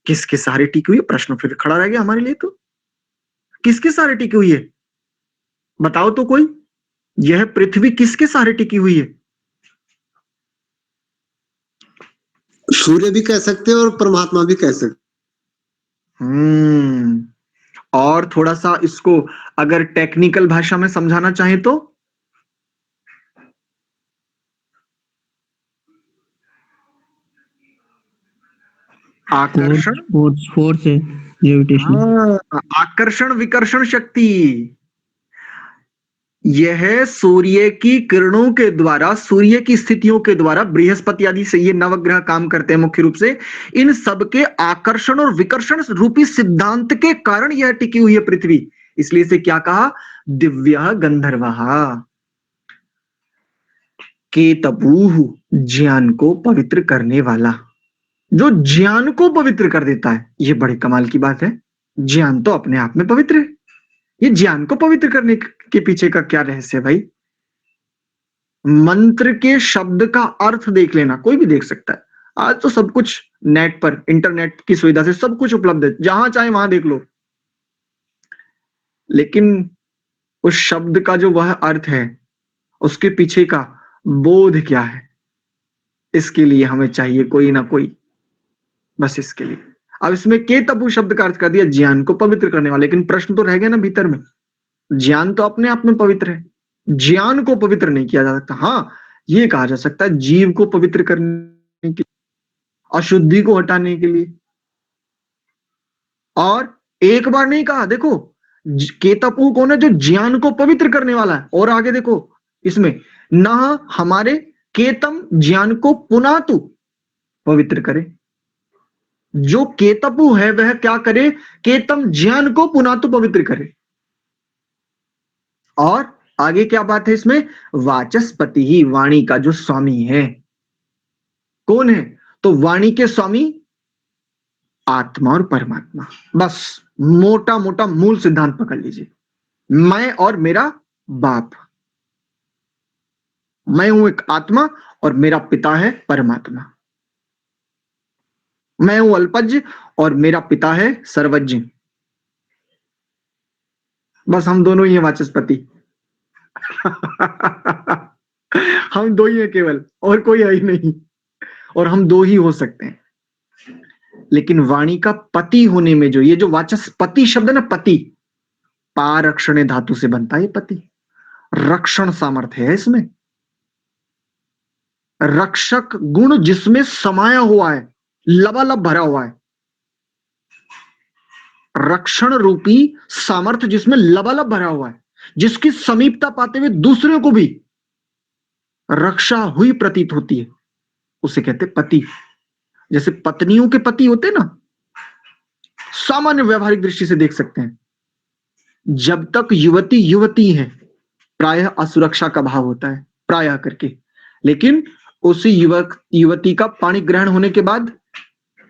किसके सहारे टिकी हुई है, प्रश्न फिर खड़ा रह गया हमारे लिए। तो किसके सहारे टिकी हुई है बताओ तो कोई, यह पृथ्वी किसके सहारे टिकी हुई है। सूर्य भी कह सकते हैं और परमात्मा भी कह सकते। और थोड़ा सा इसको अगर टेक्निकल भाषा में समझाना चाहें तो, आकर्षण, फोर्स है, ग्रेविटेशन। आकर्षण विकर्षण शक्ति, यह सूर्य की किरणों के द्वारा, सूर्य की स्थितियों के द्वारा, बृहस्पति आदि से ये नवग्रह काम करते हैं मुख्य रूप से, इन सब के आकर्षण और विकर्षण रूपी सिद्धांत के कारण यह टिकी हुई है पृथ्वी। इसलिए इसे क्या कहा, दिव्य गंधर्वः, केतपुः, ज्ञान को पवित्र करने वाला, जो ज्ञान को पवित्र कर देता है। ये बड़े कमाल की बात है, ज्ञान तो अपने आप में पवित्र है, ये ज्ञान को पवित्र करने के पीछे का क्या रहस्य है भाई। मंत्र के शब्द का अर्थ देख लेना, कोई भी देख सकता है, आज तो सब कुछ नेट पर, इंटरनेट की सुविधा से सब कुछ उपलब्ध है, जहां चाहे वहां देख लो। लेकिन उस शब्द का जो वह अर्थ है, उसके पीछे का बोध क्या है, इसके लिए हमें चाहिए कोई ना कोई, बस इसके लिए। अब इसमें केतपु शब्द का अर्थ कर दिया ज्ञान को पवित्र करने वाला, लेकिन प्रश्न तो रह गया ना भीतर में, ज्ञान तो अपने आप में पवित्र है, ज्ञान को पवित्र नहीं किया जा सकता। हाँ ये कहा जा सकता है जीव को पवित्र करने के, अशुद्धि को हटाने के लिए। और एक बार नहीं कहा, देखो केतपु कौन है, जो ज्ञान को पवित्र करने वाला है। और आगे देखो इसमें, न हमारे केतम ज्ञान को पुनः तू पवित्र करे, जो केतपु है वह क्या करे, केतम ज्ञान को पुनः तू पवित्र करे। और आगे क्या बात है इसमें, वाचस्पति ही, वाणी का जो स्वामी है, कौन है, तो वाणी के स्वामी आत्मा और परमात्मा। बस मोटा मोटा मूल सिद्धांत पकड़ लीजिए, मैं और मेरा बाप, मैं हूं एक आत्मा और मेरा पिता है परमात्मा, मैं हूं अल्पज्ञ और मेरा पिता है सर्वज्ञ, बस हम दोनों ही हैं वाचस्पति हम दो ही हैं केवल, और कोई है ही नहीं, और हम दो ही हो सकते हैं। लेकिन वाणी का पति होने में, जो ये जो वाचस्पति शब्द है ना, पति, पारक्षण धातु से बनता है ये पति, रक्षण सामर्थ्य है इसमें, रक्षक गुण जिसमें समाया हुआ है, लबालब भरा हुआ है। रक्षण रूपी सामर्थ्य जिसमें लबालब भरा हुआ है, जिसकी समीपता पाते हुए दूसरों को भी रक्षा हुई प्रतीत होती है, उसे कहते पति। जैसे पत्नियों के पति होते ना, सामान्य व्यवहारिक दृष्टि से देख सकते हैं, जब तक युवती युवती है प्रायः असुरक्षा का भाव होता है, प्रायः करके, लेकिन उसी युवती का पाणी ग्रहण होने के बाद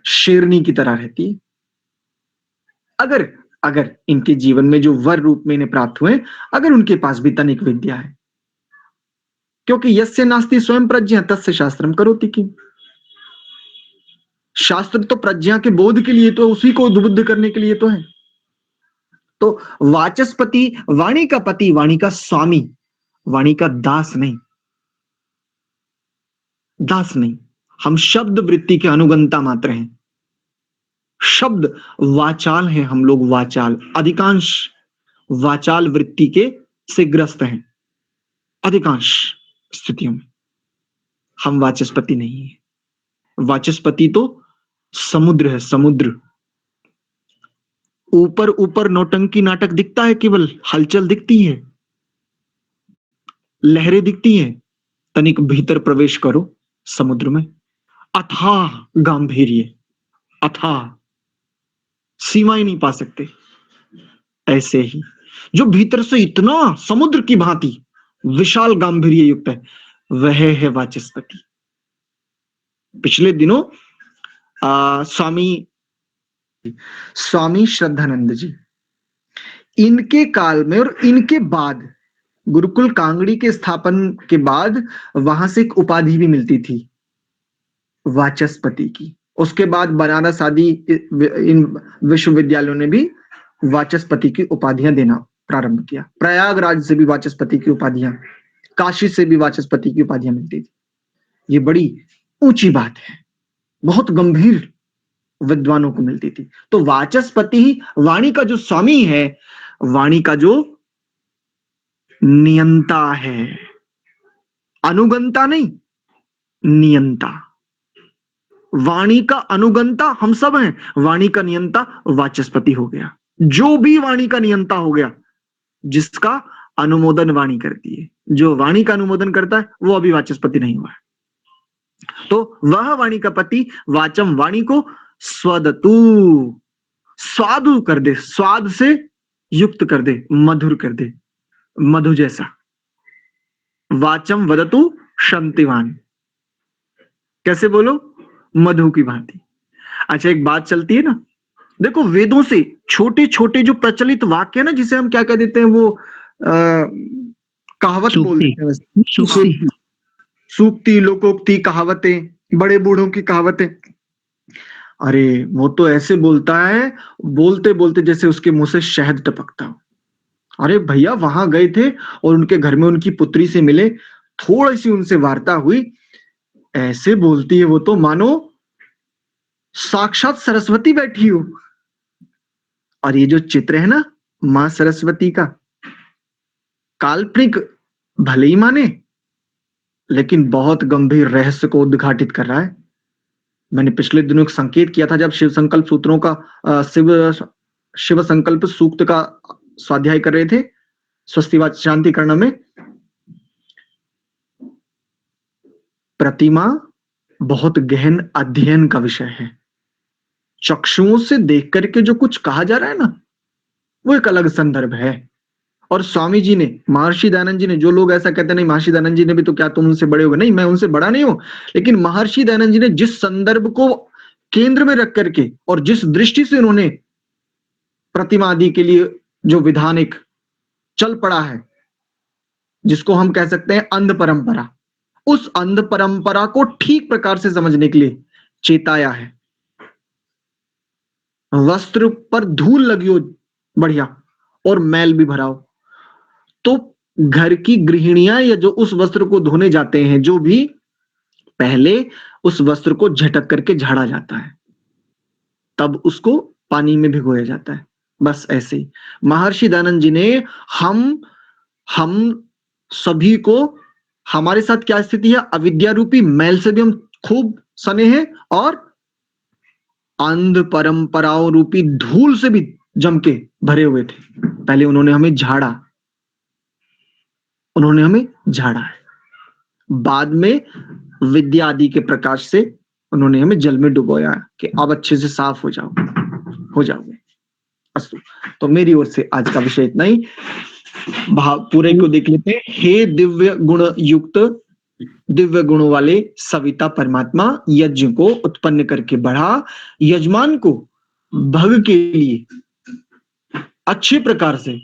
शेरनी की तरह रहती है। अगर अगर इनके जीवन में जो वर रूप में इन्हें प्राप्त हुए, अगर उनके पास भी तनिक विद्या है, क्योंकि यस्य नास्ति स्वयं प्रज्ञा तस्य शास्त्रम करोति किम। शास्त्र तो प्रज्ञा के बोध के लिए, तो उसी को उद्बुद्ध करने के लिए तो है। तो वाचस्पति वाणी का पति, वाणी का स्वामी, वाणी का दास नहीं, दास नहीं। हम शब्द वृत्ति के अनुगंता मात्र हैं, शब्द वाचाल हैं, हम लोग वाचाल, अधिकांश वाचाल वृत्ति के से ग्रस्त हैं, अधिकांश स्थितियों में। हम वाचस्पति नहीं है। वाचस्पति तो समुद्र है, समुद्र। ऊपर ऊपर नौटंकी नाटक दिखता है, केवल हलचल दिखती है, लहरें दिखती हैं, तनिक भीतर प्रवेश करो समुद्र में, अथाह गांधीर्य, अथाह, सीमा ही नहीं पा सकते। ऐसे ही जो भीतर से इतना समुद्र की भांति विशाल गांधीर्य युक्त है, वह है वाचस्पति। पिछले दिनों स्वामी श्रद्धानंद जी, इनके काल में और इनके बाद गुरुकुल कांगड़ी के स्थापन के बाद वहां से एक उपाधि भी मिलती थी वाचस्पति की। उसके बाद बनारस आदि इन विश्वविद्यालयों ने भी वाचस्पति की उपाधियां देना प्रारंभ किया। प्रयागराज से भी वाचस्पति की उपाधियां, काशी से भी वाचस्पति की उपाधियां मिलती थी। ये बड़ी ऊंची बात है, बहुत गंभीर विद्वानों को मिलती थी। तो वाचस्पति ही वाणी का जो स्वामी है, वाणी का जो नियंता है, अनुगंता नहीं, नियंता। वाणी का अनुगंता हम सब हैं, वाणी का नियंता वाचस्पति हो गया। जो भी वाणी का नियंता हो गया, जिसका अनुमोदन वाणी करती है, जो वाणी का अनुमोदन करता है, वो अभी वाचस्पति नहीं हुआ है। तो वह वाणी का पति वाचम, वाणी को स्वदतु, स्वादु कर दे, स्वाद से युक्त कर दे, मधुर कर दे, मधु जैसा। वाचम वदतु शांतिवान, कैसे बोलो? मधु की भांति। अच्छा, एक बात चलती है ना, देखो वेदों से छोटे छोटे जो प्रचलित वाक्य है ना, जिसे हम क्या कह देते हैं, वो कहावत बोलते हैं, सूक्ति, लोकोक्ति, कहावतें, बड़े बूढ़ों की कहावतें। अरे वो तो ऐसे बोलता है, बोलते बोलते जैसे उसके मुंह से शहद टपकता हो। अरे भैया, वहां गए थे और उनके घर में उनकी पुत्री से मिले, थोड़ी सी उनसे वार्ता हुई, ऐसे बोलती है वो तो मानो साक्षात सरस्वती बैठी हो। और ये जो चित्र है ना मां सरस्वती का, काल्पनिक भले ही माने, लेकिन बहुत गंभीर रहस्य को उद्घाटित कर रहा है। मैंने पिछले दिनों एक संकेत किया था, जब शिव संकल्प सूत्रों का शिव संकल्प सूक्त का स्वाध्याय कर रहे थे स्वस्तिवाद शांति कर्ण में। प्रतिमा बहुत गहन अध्ययन का विषय है। चक्षुओं से देख करके जो कुछ कहा जा रहा है ना, वो एक अलग संदर्भ है। और स्वामी जी ने, महर्षि दयानंद जी ने, जो लोग ऐसा कहते नहीं महर्षि दयानंद जी ने भी तो क्या तुम उनसे बड़े हो गए, नहीं, मैं उनसे बड़ा नहीं हूं, लेकिन महर्षि दयानंद जी ने जिस संदर्भ को केंद्र में रख करके और जिस दृष्टि से उन्होंने प्रतिमा आदि के लिए जो विधान एक चल पड़ा है, जिसको हम कह सकते हैं अंध परंपरा, उस अंध परंपरा को ठीक प्रकार से समझने के लिए चेताया है। वस्त्र पर धूल लगी हो बढ़िया और मैल भी भरा हो, तो घर की गृहिणियां या जो उस वस्त्र को धोने जाते हैं, जो भी, पहले उस वस्त्र को झटक करके झाड़ा जाता है, तब उसको पानी में भिगोया जाता है। बस ऐसे ही महर्षि दयानंद जी ने हम सभी को, हमारे साथ क्या स्थिति है, अविद्या रूपी मैल से भी हम खूब सने हैं और अंध परंपराओं रूपी धूल से भी जम के भरे हुए थे। पहले उन्होंने हमें झाड़ा है, बाद में विद्या आदि के प्रकाश से उन्होंने हमें जल में डुबोया कि अब अच्छे से साफ हो जाओगे। अस्तु, तो मेरी ओर से आज का विषय इतना ही। भाव पूरे को देख लेते हैं। हे दिव्य गुण युक्त, दिव्य गुणों वाले सविता परमात्मा, यज्ञ को उत्पन्न करके बढ़ा, यजमान को भग के लिए अच्छे प्रकार से,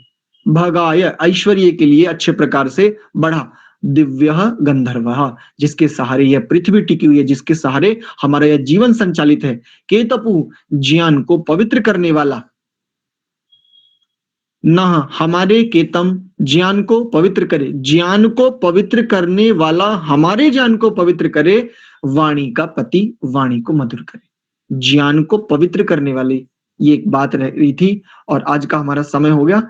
भगाय ऐश्वर्य के लिए अच्छे प्रकार से बढ़ा, दिव्य गंधर्व, जिसके सहारे यह पृथ्वी टिकी हुई है, जिसके सहारे हमारा यह जीवन संचालित है। केतपु, ज्ञान को पवित्र करने वाला, न हमारे केतम, ज्ञान को पवित्र करे, ज्ञान को पवित्र करने वाला हमारे ज्ञान को पवित्र करे, वाणी का पति वाणी को मधुर करे। ज्ञान को पवित्र करने वाले, ये एक बात रह रही थी और आज का हमारा समय हो गया,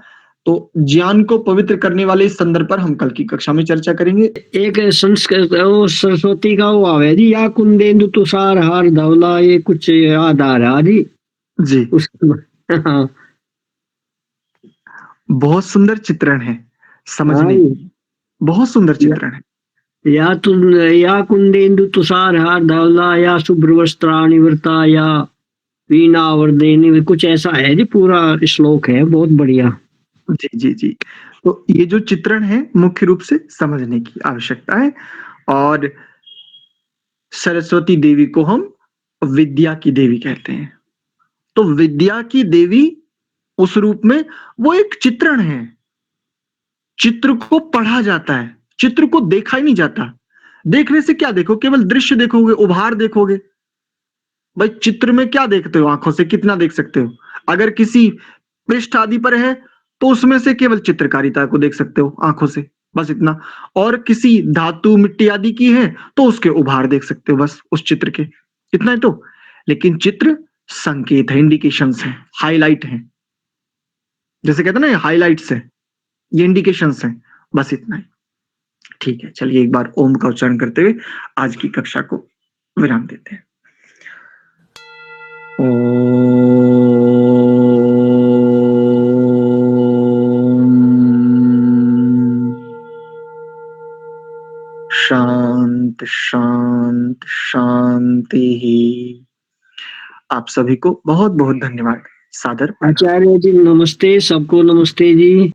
तो ज्ञान को पवित्र करने वाले इस संदर्भ पर हम कल की कक्षा में चर्चा करेंगे। एक संस्कृत वो सरस्वती का वो आवे जी, या कुंदेंदु तुषार हार धवला, ये कुछ याद आ रहा जी जी, हाँ, बहुत सुंदर चित्रण है, समझने हाँ, की बहुत सुंदर चित्रण है। या कुंदेंदु तुषार हार धवला, या शुभ्र वस्त्राणि वृता, या वीणा वर्देनी, कुछ ऐसा है जी, पूरा श्लोक है, बहुत बढ़िया। जी जी जी, तो ये जो चित्रण है मुख्य रूप से समझने की आवश्यकता है। और सरस्वती देवी को हम विद्या की देवी कहते हैं। तो विद्या की देवी उस रूप में वो एक चित्रण है, चित्र को पढ़ा जाता है, चित्र को देखा ही नहीं जाता। देखने से क्या देखो, केवल दृश्य देखोगे, उभार देखोगे। भाई चित्र में क्या देखते हो, आंखों से कितना देख सकते हो? अगर किसी पृष्ठ आदि पर है तो उसमें से केवल चित्रकारिता को देख सकते हो आंखों से, बस इतना। और किसी धातु मिट्टी आदि की है तो उसके उभार देख सकते हो, बस उस चित्र के, इतना है तो। लेकिन चित्र संकेत है, इंडिकेशंस है, हाईलाइट है, जैसे कहते हैं ना हाईलाइट्स है, ये इंडिकेशंस है, बस इतना ही। ठीक है, चलिए एक बार ओम का उच्चारण करते हुए आज की कक्षा को विराम देते हैं। शांत शांत शांति ही। आप सभी को बहुत बहुत धन्यवाद। सादर आचार्य जी नमस्ते, सबको नमस्ते जी।